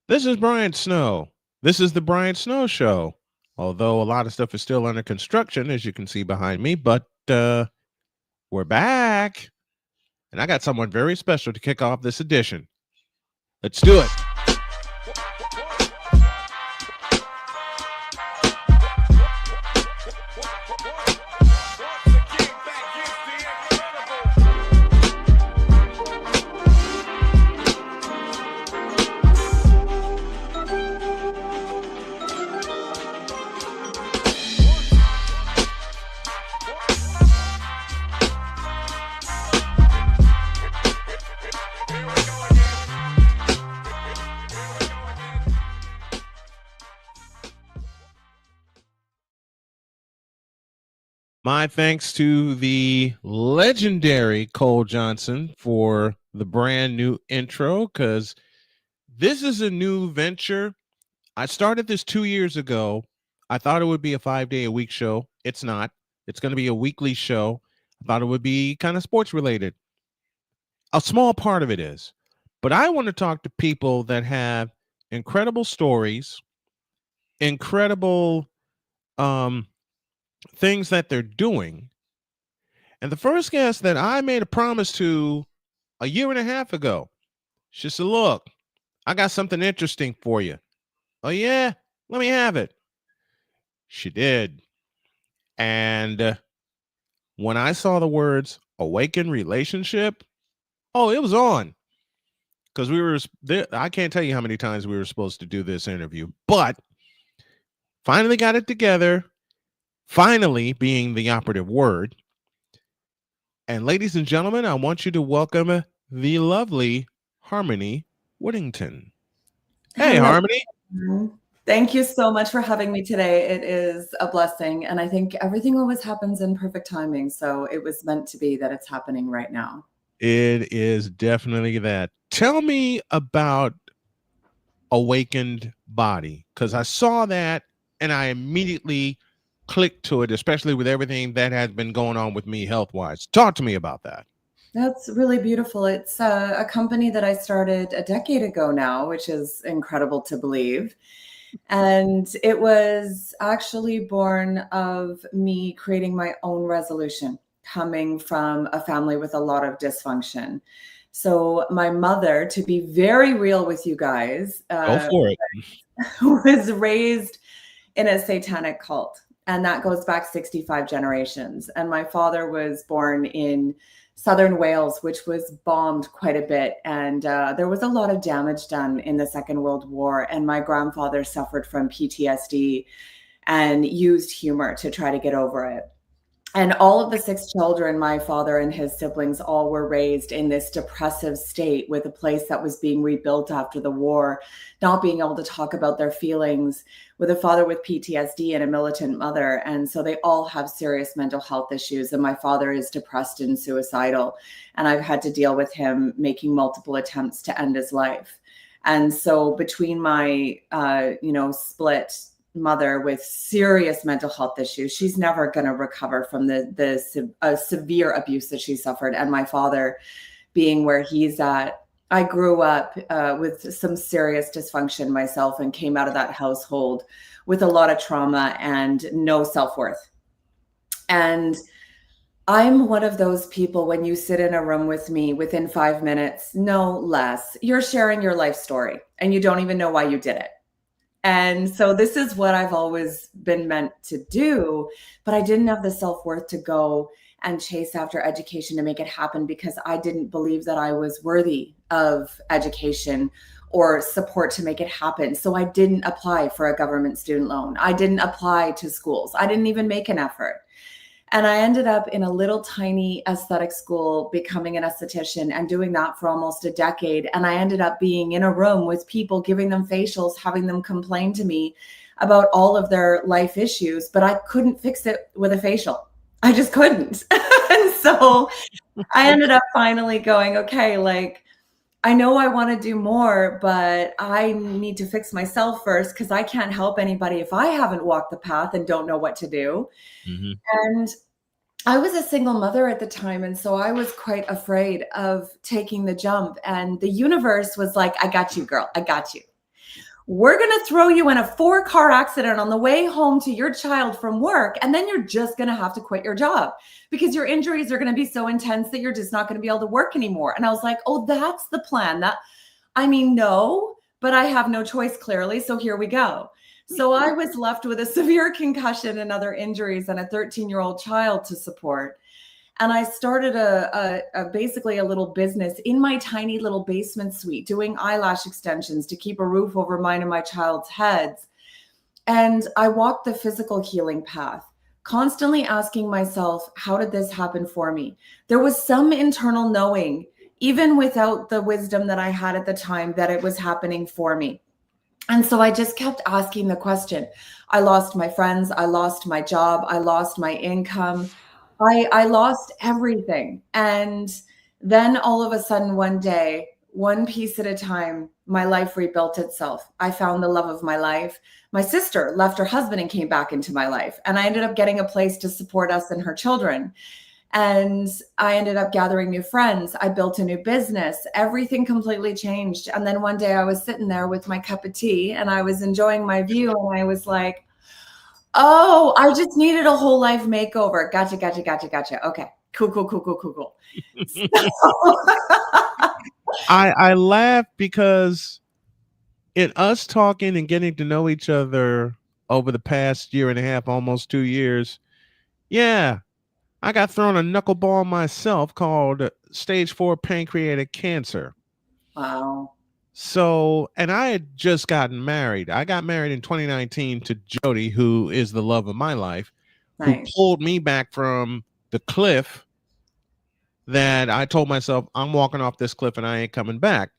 This is Brian Snow. This is the Brian Snow Show. Although a lot of stuff is still under construction, as you can see behind me, but we're back. And I got someone very special to kick off this edition. Let's do it. My thanks to the legendary Cole Johnson for the brand new intro, because this is a new venture. I started this 2 years ago. I thought it would be a 5-day-a-week show. It's not. It's going to be a weekly show. I thought it would be kind of sports related. A small part of it is. But I want to talk to people that have incredible stories, incredible things that they're doing. And the first guest that I made a promise to a year and a half ago, she said, "Look, I got something interesting for you." "Oh, yeah? Let me have it." She did. And when I saw the words awaken relationship, oh, it was on. Because we were there. I can't tell you how many times we were supposed to do this interview, but finally got it together. Finally being the operative word. And ladies and gentlemen, I want you to welcome the lovely Harmony Woodington. Hey, Hello. Harmony. Thank you so much for having me today. It is a blessing. And I think everything always happens in perfect timing. So it was meant to be that it's happening right now. It is definitely that. Tell me about Awakened Body, because I saw that and I immediately clicked to it, especially with everything that has been going on with me health wise. Talk to me about that. That's really beautiful. It's a company that I started a decade ago now, which is incredible to believe. And it was actually born of me creating my own resolution, coming from a family with a lot of dysfunction. So, my mother, to be very real with you guys, Go for it. was raised in a satanic cult. And that goes back 65 generations. And my father was born in southern Wales, which was bombed quite a bit. And there was a lot of damage done in the Second World War. And my grandfather suffered from PTSD and used humor to try to get over it. And all of the 6 children, my father and his siblings, all were raised in this depressive state with a place that was being rebuilt after the war, not being able to talk about their feelings, with a father with PTSD and a militant mother. And so they all have serious mental health issues. And my father is depressed and suicidal. And I've had to deal with him making multiple attempts to end his life. And so between my, split mother with serious mental health issues, she's never going to recover from the severe abuse that she suffered. And my father being where he's at, I grew up with some serious dysfunction myself and came out of that household with a lot of trauma and no self-worth. And I'm one of those people, when you sit in a room with me, within 5 minutes, no less, you're sharing your life story and you don't even know why you did it. And so this is what I've always been meant to do, but I didn't have the self-worth to go and chase after education to make it happen, because I didn't believe that I was worthy of education or support to make it happen. So I didn't apply for a government student loan. I didn't apply to schools. I didn't even make an effort. And I ended up in a little tiny aesthetic school, becoming an esthetician and doing that for almost a decade. And I ended up being in a room with people, giving them facials, having them complain to me about all of their life issues, but I couldn't fix it with a facial. I just couldn't. And so I ended up finally going, okay, like, I know I want to do more, but I need to fix myself first, because I can't help anybody if I haven't walked the path and don't know what to do. Mm-hmm. And I was a single mother at the time, and so I was quite afraid of taking the jump. And the universe was like, I got you, girl. I got you. we're going to throw you in a 4-car accident on the way home to your child from work. And then you're just going to have to quit your job because your injuries are going to be so intense that you're just not going to be able to work anymore. And I was like, oh, that's the plan. No, but I have no choice, clearly. So here we go. So I was left with a severe concussion and other injuries and a 13-year-old child to support. And I started basically a little business in my tiny little basement suite, doing eyelash extensions to keep a roof over mine and my child's heads. And I walked the physical healing path, constantly asking myself, how did this happen for me? There was some internal knowing, even without the wisdom that I had at the time, that it was happening for me. And so I just kept asking the question. I lost my friends. I lost my job. I lost my income. I lost everything. And then all of a sudden, one day, one piece at a time, my life rebuilt itself. I found the love of my life. My sister left her husband and came back into my life. And I ended up getting a place to support us and her children. And I ended up gathering new friends. I built a new business. Everything completely changed. And then one day I was sitting there with my cup of tea and I was enjoying my view. And I was like, oh, I just needed a whole life makeover. Gotcha. Okay, cool. I laugh because in us talking and getting to know each other over the past year and a half, almost 2 years, yeah, I got thrown a knuckleball myself called stage 4 pancreatic cancer. Wow. So, and I had just gotten married. I got married in 2019 to Jody, who is the love of my life, who Nice. pulled me back from the cliff that I told myself, I'm walking off this cliff and I ain't coming back.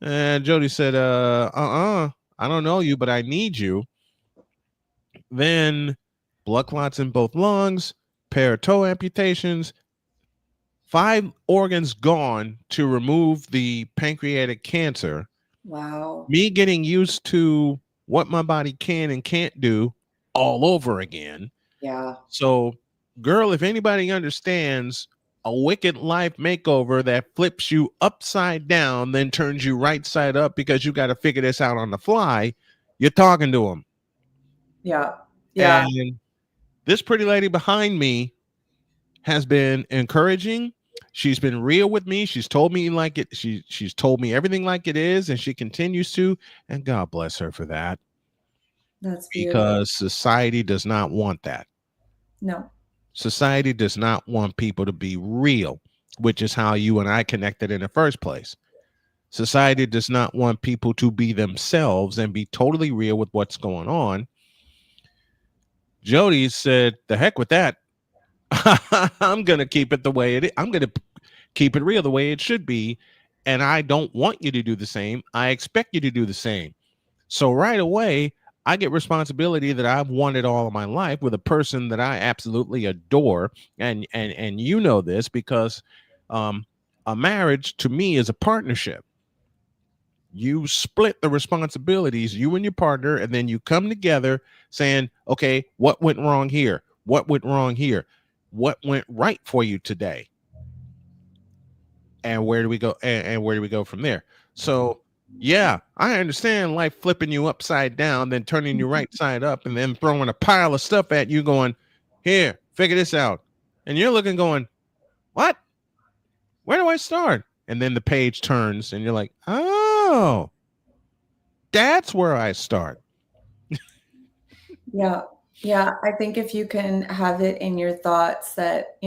And Jody said, I don't know you, but I need you. Then blood clots in both lungs, pair of toe amputations, 5 organs gone to remove the pancreatic cancer. Wow. Me getting used to what my body can and can't do all over again. Yeah. So, girl, if anybody understands a wicked life makeover that flips you upside down, then turns you right side up because you got to figure this out on the fly, you're talking to them. Yeah. And this pretty lady behind me has been encouraging. She's been real with me. She's told me like it. She's told me everything like it is, and she continues to. And God bless her for that. That's beautiful. Because society does not want that. No. Society does not want people to be real, which is how you and I connected in the first place. Society does not want people to be themselves and be totally real with what's going on. Jody said, the heck with that. I'm going to keep it the way it is. I'm going to keep it real the way it should be. And I don't want you to do the same. I expect you to do the same. So right away, I get responsibility that I've wanted all of my life with a person that I absolutely adore. And you know this because a marriage to me is a partnership. You split the responsibilities, you and your partner, and then you come together saying, okay, what went wrong here? What went wrong here? What went right for you today? And where do we go? And where do we go from there? So, yeah, I understand life flipping you upside down, then turning you right side up, and then throwing a pile of stuff at you going, here, figure this out. And you're looking going, what? Where do I start? And then the page turns and you're like, oh, that's where I start. Yeah. Yeah. I think if you can have it in your thoughts that,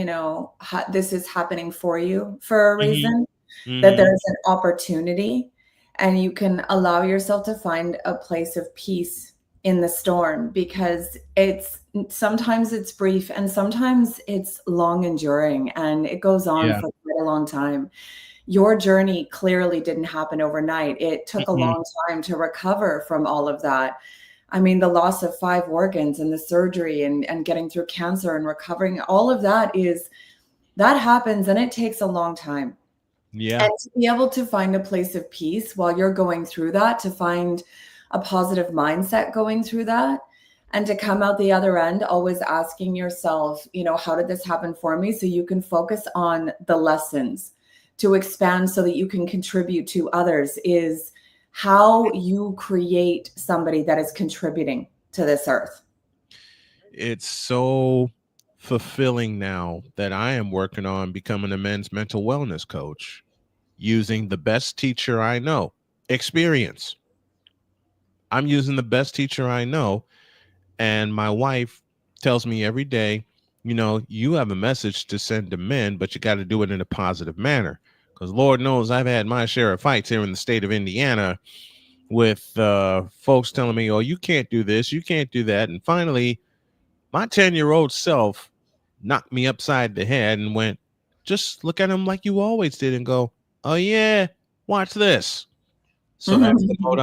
this is happening for you for a reason, that there's an opportunity and you can allow yourself to find a place of peace in the storm, because sometimes it's brief and sometimes it's long enduring and it goes on for quite a long time. Your journey clearly didn't happen overnight. It took a long time to recover from all of that. I mean, the loss of 5 organs and the surgery and getting through cancer and recovering, all of that happens and it takes a long time. Yeah. And to be able to find a place of peace while you're going through that, to find a positive mindset going through that, and to come out the other end, always asking yourself, how did this happen for me? So you can focus on the lessons to expand so that you can contribute to others, is how you create somebody that is contributing to this earth. It's so fulfilling now that I am working on becoming a men's mental wellness coach using the best teacher I know. Experience. I'm using the best teacher I know. And my wife tells me every day, you have a message to send to men, but you got to do it in a positive manner. Because Lord knows I've had my share of fights here in the state of Indiana with folks telling me, oh, you can't do this, you can't do that. And finally, my 10-year-old self knocked me upside the head and went, just look at him like you always did and go, oh, yeah, watch this. So that's the mode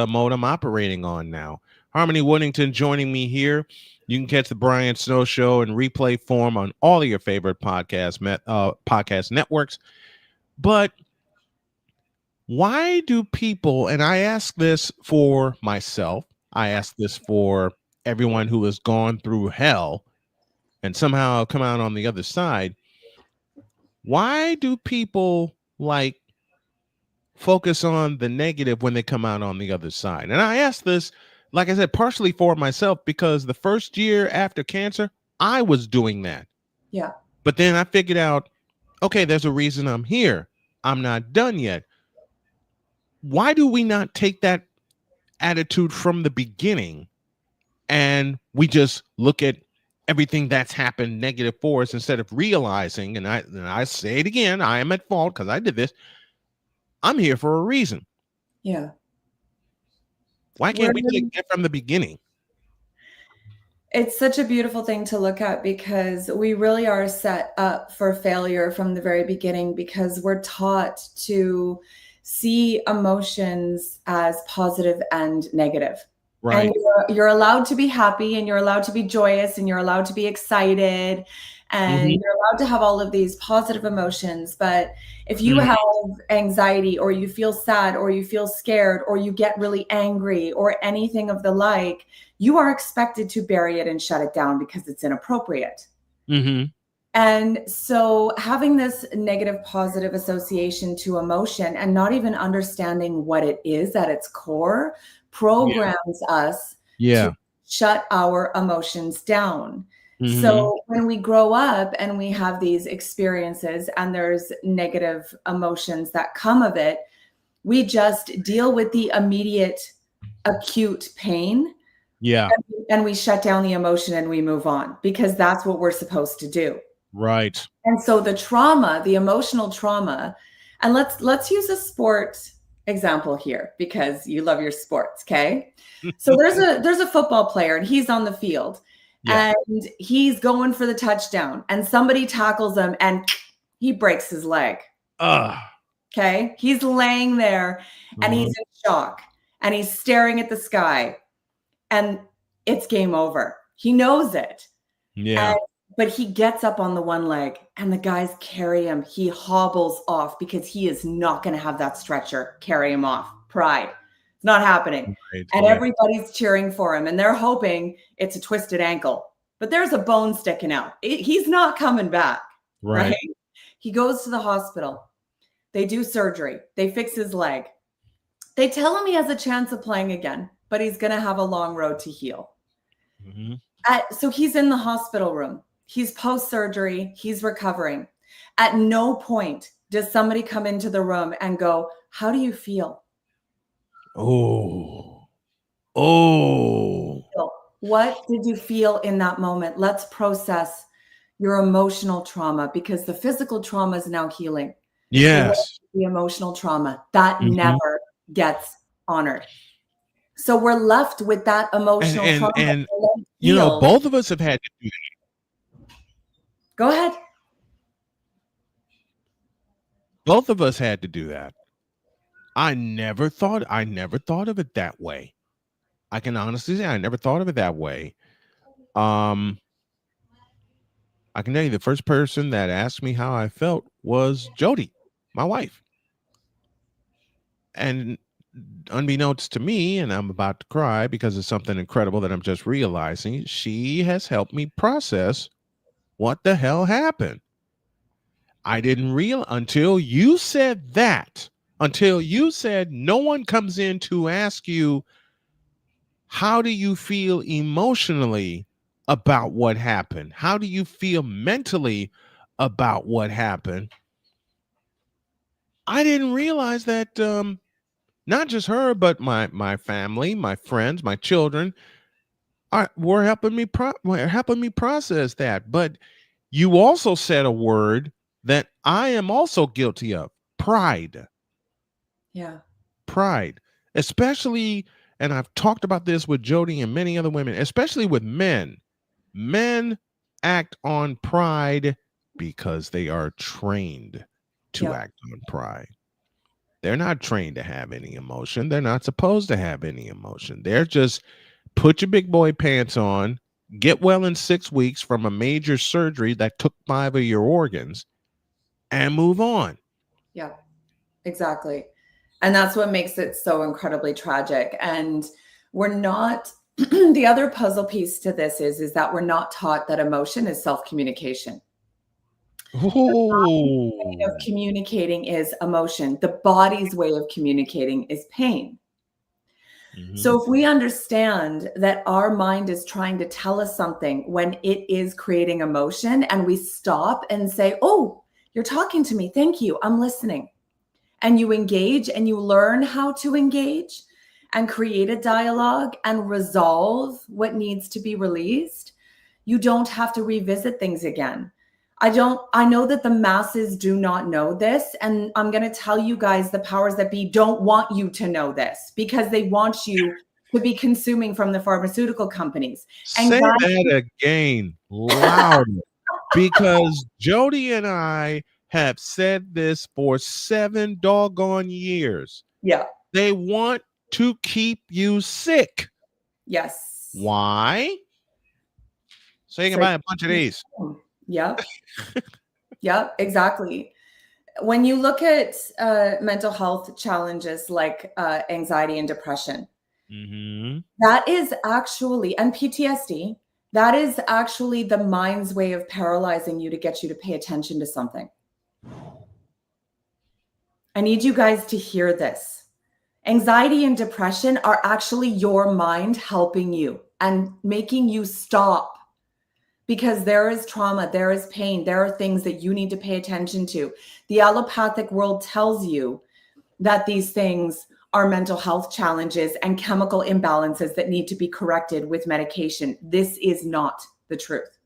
mode I'm operating on now. Harmony Woodington joining me here. You can catch the Brian Snow Show in replay form on all of your favorite podcast networks. But why do people, and I ask this for myself, I ask this for everyone who has gone through hell and somehow come out on the other side, why do people like focus on the negative when they come out on the other side? And I ask this, like I said, partially for myself, because the first year after cancer, I was doing that. Yeah. But then I figured out, okay, there's a reason I'm here. I'm not done yet. Why do we not take that attitude from the beginning and we just look at everything that's happened negative for us instead of realizing, and I say it again, I am at fault because I did this. I'm here for a reason. Yeah. Why can't we take that from the beginning? It's such a beautiful thing to look at because we really are set up for failure from the very beginning because we're taught to see emotions as positive and negative. Right. And you're allowed to be happy and you're allowed to be joyous and you're allowed to be excited and you're allowed to have all of these positive emotions. But if you have anxiety or you feel sad or you feel scared or you get really angry or anything of the like, you are expected to bury it and shut it down because it's inappropriate. And so having this negative positive association to emotion and not even understanding what it is at its core programs us to shut our emotions down. So when we grow up and we have these experiences and there's negative emotions that come of it, we just deal with the immediate acute pain. And we shut down the emotion and we move on because that's what we're supposed to do. Right. And so the trauma, the emotional trauma, and let's use a sport example here because you love your sports, okay? So there's a football player and he's on the field and he's going for the touchdown and somebody tackles him and he breaks his leg. Okay? He's laying there and he's in shock and he's staring at the sky and it's game over. He knows it. But he gets up on the one leg and the guys carry him. He hobbles off because he is not going to have that stretcher carry him off. Pride. It's not happening. And everybody's cheering for him and they're hoping it's a twisted ankle. But there's a bone sticking out. He's not coming back. Right? He goes to the hospital. They do surgery. They fix his leg. They tell him he has a chance of playing again, but he's going to have a long road to heal. So he's in the hospital room. He's post-surgery. He's recovering. At no point does somebody come into the room and go, how do you feel? What did you feel in that moment? Let's process your emotional trauma because the physical trauma is now healing. Yes. The emotional trauma that never gets honored. So we're left with that emotional trauma. And both of us have had to do that. Go ahead. Both of us had to do that. I never thought of it that way. I can honestly say I never thought of it that way. I can tell you the first person that asked me how I felt was Jody, my wife. And unbeknownst to me, and I'm about to cry because it's something incredible that I'm just realizing, she has helped me process what the hell happened. I didn't realize until you said that. until you said no one comes in to ask you, how do you feel emotionally about what happened? How do you feel mentally about what happened? I didn't realize that not just her, but my family, my friends, my children were helping me process that. But you also said a word that I am also guilty of: pride. Yeah. Pride, especially, and I've talked about this with Jody and many other women, especially with men. Men act on pride because they are trained to Yeah. act on pride. They're not trained to have any emotion. They're not supposed to have any emotion. They're just put your big boy pants on, get well in 6 weeks from a major surgery that took 5 of your organs, and move on. Yeah, exactly. And that's what makes it so incredibly tragic. And we're not, the other puzzle piece to this is that we're not taught that emotion is self-communication. Way of Oh. communicating is emotion. The body's way of communicating is pain. Mhm. So if we understand that our mind is trying to tell us something when it is creating emotion, and we stop and say, "Oh, you're talking to me. Thank you. I'm listening." And you engage and you learn how to engage and create a dialogue and resolve what needs to be released, you don't have to revisit things again. I know that the masses do not know this. And I'm going to tell you guys, the powers that be don't want you to know this because they want you to be consuming from the pharmaceutical companies. Say Anxiety. that again louder, because Jody and I have said this for 7 doggone years. Yeah. They want to keep you sick. Yes. Why? So you can So, buy a bunch of these. yep. Yep, exactly. When you look at mental health challenges like anxiety and depression, Mm-hmm. that is actually, and PTSD, that is actually the mind's way of paralyzing you to get you to pay attention to something. I need you guys to hear this. Anxiety and depression are actually your mind helping you and making you stop, because there is trauma, there is pain, there are things that you need to pay attention to. The allopathic world tells you that these things are mental health challenges and chemical imbalances that need to be corrected with medication. This is not the truth.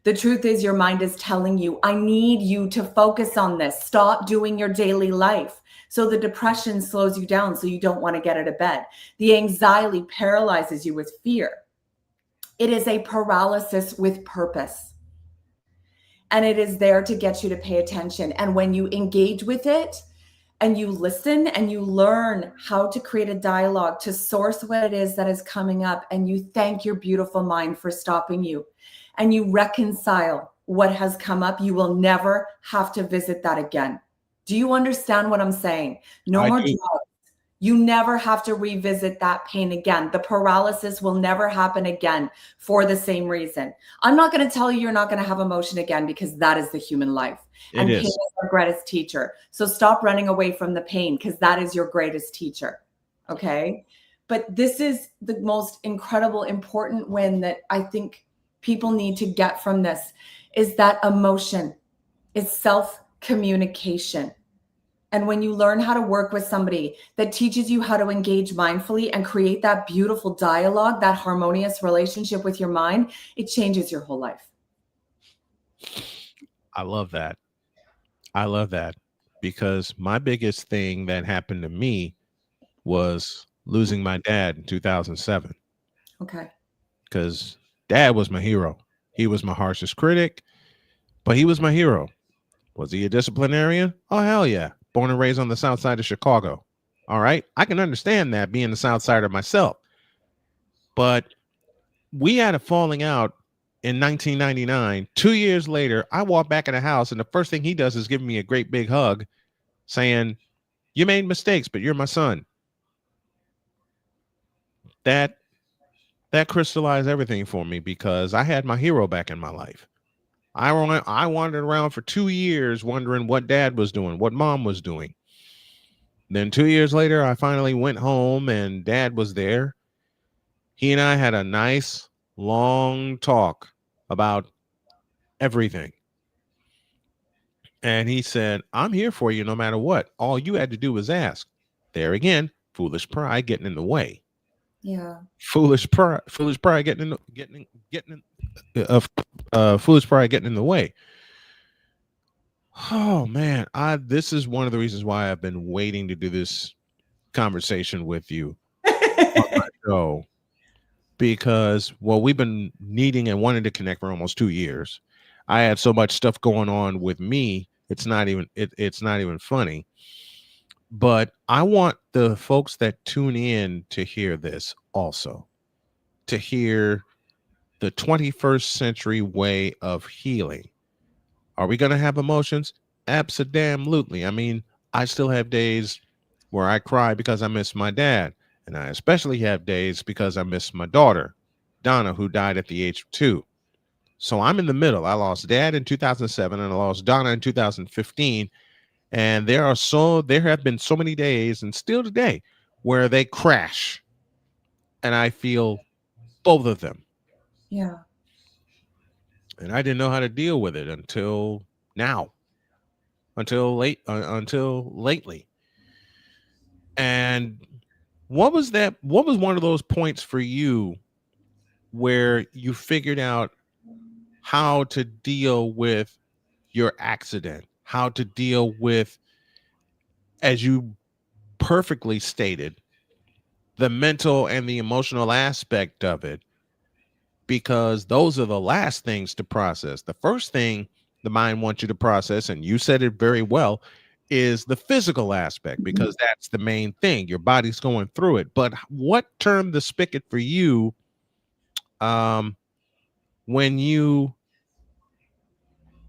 The truth is your mind is telling you, I need you to focus on this. Stop doing your daily life. So the depression slows you down so you don't want to get out of bed. The anxiety paralyzes you with fear. It is a paralysis with purpose. And it is there to get you to pay attention. And when you engage with it and you listen and you learn how to create a dialogue to source what it is that is coming up, and you thank your beautiful mind for stopping you, and you reconcile what has come up, you will never have to visit that again. Do you understand what I'm saying? No I more do. drugs. You never have to revisit that pain again. The paralysis will never happen again for the same reason. I'm not going to tell you you're not going to have emotion again, because that is the human life. It And pain is. is our greatest teacher. So stop running away from the pain, because that is your greatest teacher. Okay? But this is the most incredible, important win that I think people need to get from this, is that emotion is self-communication. And when you learn how to work with somebody that teaches you how to engage mindfully and create that beautiful dialogue, that harmonious relationship with your mind, it changes your whole life. I love that. I love that, because my biggest thing that happened to me was losing my dad in 2007, Okay. because dad was my hero. He was my harshest critic, but he was my hero. Was he a disciplinarian? Oh, hell yeah. Born and raised on the south side of Chicago. All right. I can understand that, being the south sider myself. But we had a falling out in 1999. 2 years later, I walk back in the house, and the first thing he does is give me a great big hug, saying, "You made mistakes, but you're my son." That that crystallized everything for me, because I had my hero back in my life. I wandered around for 2 years wondering what dad was doing, what mom was doing. Then 2 years later, I finally went home and dad was there. He and I had a nice long talk about everything. And he said, I'm here for you no matter what. All you had to do was ask. There again, foolish pride getting in the way. Yeah. Foolish pride foolish pride getting in the way. Oh man, I this is one of the reasons why I've been waiting to do this conversation with you on my show, because well, we've been needing and wanting to connect for almost 2 years. I had so much stuff going on with me, it's not even funny. But I want the folks that tune in to hear this also, to hear the 21st century way of healing. Are we going to have emotions? Absolutely. I mean, I still have days where I cry because I miss my dad. And I especially have days because I miss my daughter, Donna, who died at the age of 2. So I'm in the middle. I lost dad in 2007 and I lost Donna in 2015. And there have been so many days and still today where they crash and I feel both of them. Yeah. And I didn't know how to deal with it until now, until lately. And what was that? What was one of those points for you where you figured out how to deal with your accident, how to deal with, as you perfectly stated, the mental and the emotional aspect of it? Because those are the last things to process. The first thing the mind wants you to process, and you said it very well, is the physical aspect, because that's the main thing. Your body's going through it. But what turned the spigot for you when you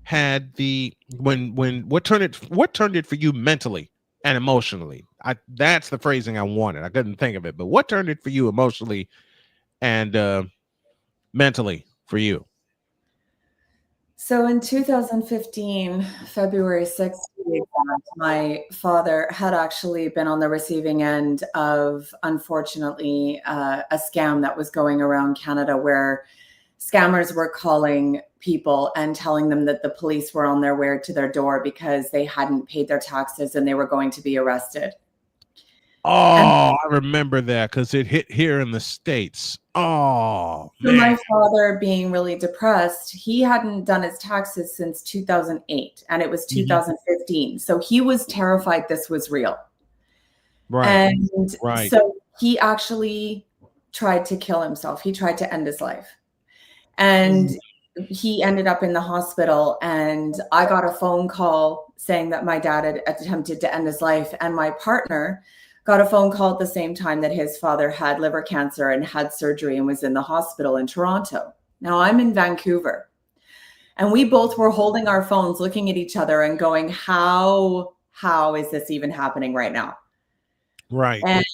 had the when what turned it for you mentally and emotionally? That's the phrasing I wanted. I couldn't think of it, but what turned it for you emotionally and mentally for you? So in 2015, February 6th, to be exact, my father had actually been on the receiving end of, unfortunately, a scam that was going around Canada where scammers were calling people and telling them that the police were on their way to their door because they hadn't paid their taxes and they were going to be arrested. And Oh, I remember that because it hit here in the States. Oh, so man. my father, being really depressed, he hadn't done his taxes since 2008 and it was Mhm. 2015. So he was terrified this was real. Right, And right. so he actually tried to kill himself. He tried to end his life. And Mm. he ended up in the hospital. And I got a phone call saying that my dad had attempted to end his life. And my partner got a phone call at the same time that his father had liver cancer and had surgery and was in the hospital in Toronto. Now I'm in Vancouver. And we both were holding our phones, looking at each other and going, how is this even happening right now? Right. And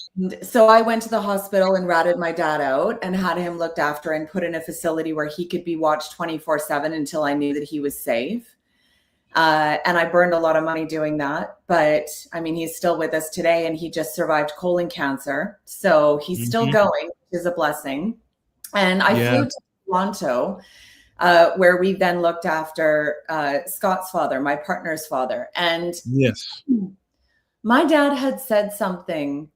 so I went to the hospital and ratted my dad out and had him looked after and put in a facility where he could be watched 24/7 until I knew that he was safe. And I burned a lot of money doing that. But I mean, he's still with us today and he just survived colon cancer. So he's still Mhm. going, which is a blessing. And I Yeah. flew to Toronto, where we then looked after Scott's father, my partner's father. And Yes. my dad had said something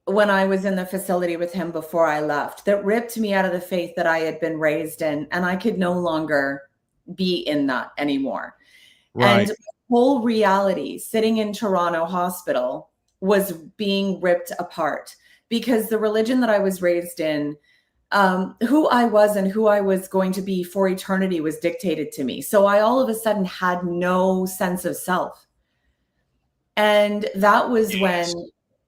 when I was in the facility with him before I left that ripped me out of the faith that I had been raised in, and I could no longer be in that anymore. And Right. my whole reality sitting in Toronto hospital was being ripped apart because the religion that I was raised in, who I was and who I was going to be for eternity was dictated to me. So I all of a sudden had no sense of self. And Yes.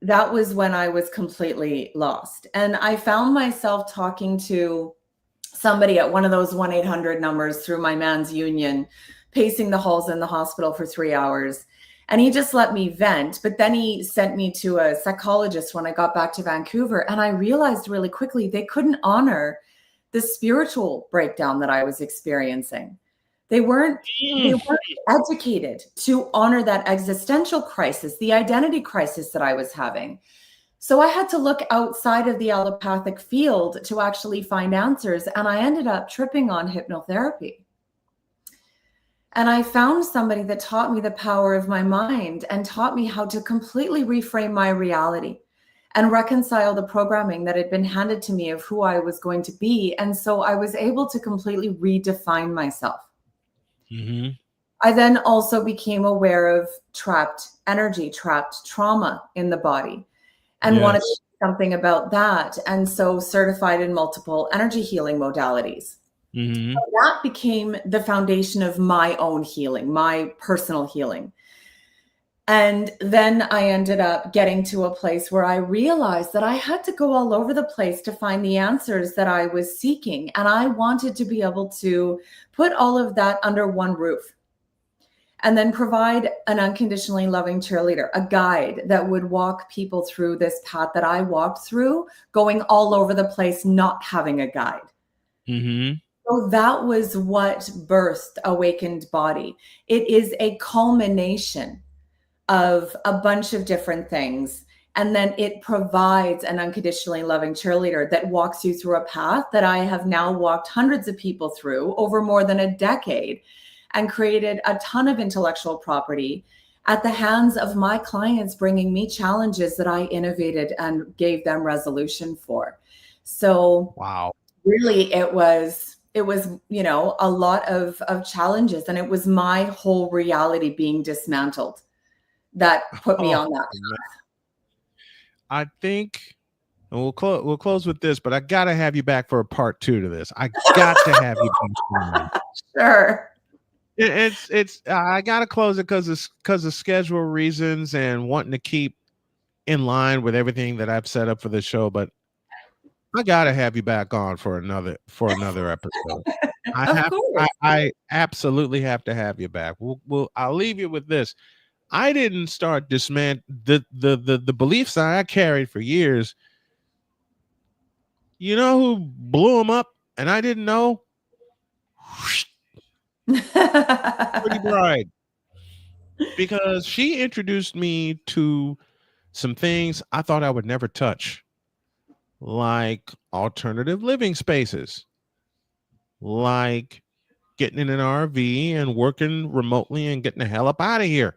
that was when I was completely lost. And I found myself talking to somebody at one of those 1-800 numbers through my man's union, pacing the halls in the hospital for 3 hours. And he just let me vent. But then he sent me to a psychologist when I got back to Vancouver. And I realized really quickly they couldn't honor the spiritual breakdown that I was experiencing. They weren't educated to honor that existential crisis, the identity crisis that I was having. So I had to look outside of the allopathic field to actually find answers. And I ended up tripping on hypnotherapy. And I found somebody that taught me the power of my mind and taught me how to completely reframe my reality and reconcile the programming that had been handed to me of who I was going to be. And so I was able to completely redefine myself. Mm-hmm. I then also became aware of trapped energy, trapped trauma in the body, and wanted to do something about that. And so certified in multiple energy healing modalities. Mm-hmm. So that became the foundation of my own healing, my personal healing. And then I ended up getting to a place where I realized that I had to go all over the place to find the answers that I was seeking. And I wanted to be able to put all of that under one roof and then provide an unconditionally loving cheerleader, a guide that would walk people through this path that I walked through, going all over the place, not having a guide. Mm-hmm. So that was what birthed Awakened Body. It is a culmination of a bunch of different things. And then it provides an unconditionally loving cheerleader that walks you through a path that I have now walked hundreds of people through over more than a decade, and created a ton of intellectual property at the hands of my clients, bringing me challenges that I innovated and gave them resolution for. So wow, really it was, you know, a lot of challenges, and it was my whole reality being dismantled that put me on that path. I think we'll close with this, but I gotta have you back for a part 2 to this. I got to have you back. Sure. It's I gotta close it because of schedule reasons and wanting to keep in line with everything that I've set up for the show, but I gotta have you back on for another episode. I absolutely have to have you back. I'll leave you with this. I didn't start the beliefs that I carried for years. You know who blew them up and I didn't know? Pretty Bride. Because she introduced me to some things I thought I would never touch, like alternative living spaces, like getting in an RV and working remotely and getting the hell up out of here.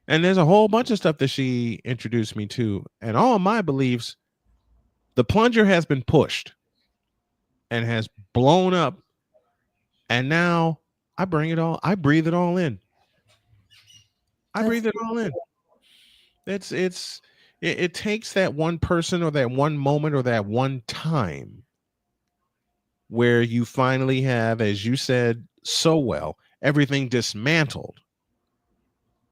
And there's a whole bunch of stuff that she introduced me to. And all of my beliefs, the plunger has been pushed and has blown up. And now I breathe it all in. I breathe it all in. It takes that one person or that one moment or that one time where you finally have, as you said so well, everything dismantled.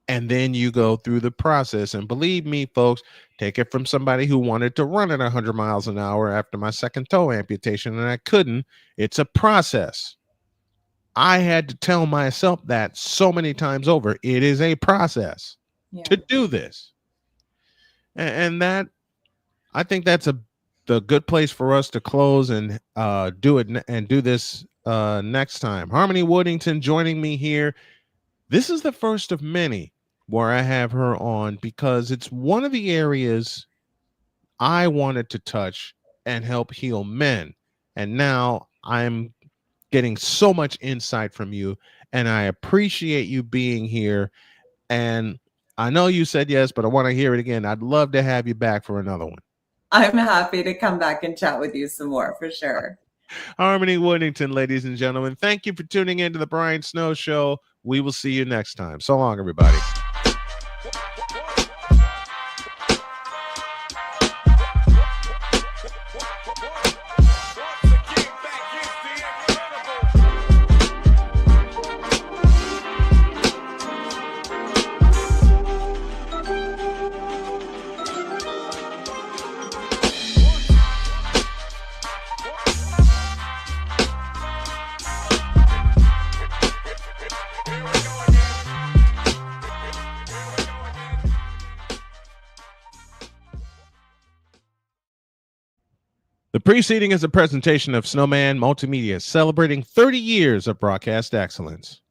And then you go through the process. And believe me, folks, take it from somebody who wanted to run at 100 miles an hour after my second toe amputation, and I couldn't. It's a process. I had to tell myself that so many times over. It is a process to do this. And that, I think that's the good place for us to close and do it and do this next time. Harmony Woodington joining me here. This is the first of many where I have her on because it's one of the areas I wanted to touch and help heal men. And now I'm getting so much insight from you, and I appreciate you being here. And I know you said yes, but I want to hear it again. I'd love to have you back for another one. I'm happy to come back and chat with you some more, for sure. Harmony Woodington, ladies and gentlemen, thank you for tuning into the Brian Snow Show. We will see you next time. So long, everybody. The preceding is a presentation of Snowman Multimedia celebrating 30 years of broadcast excellence.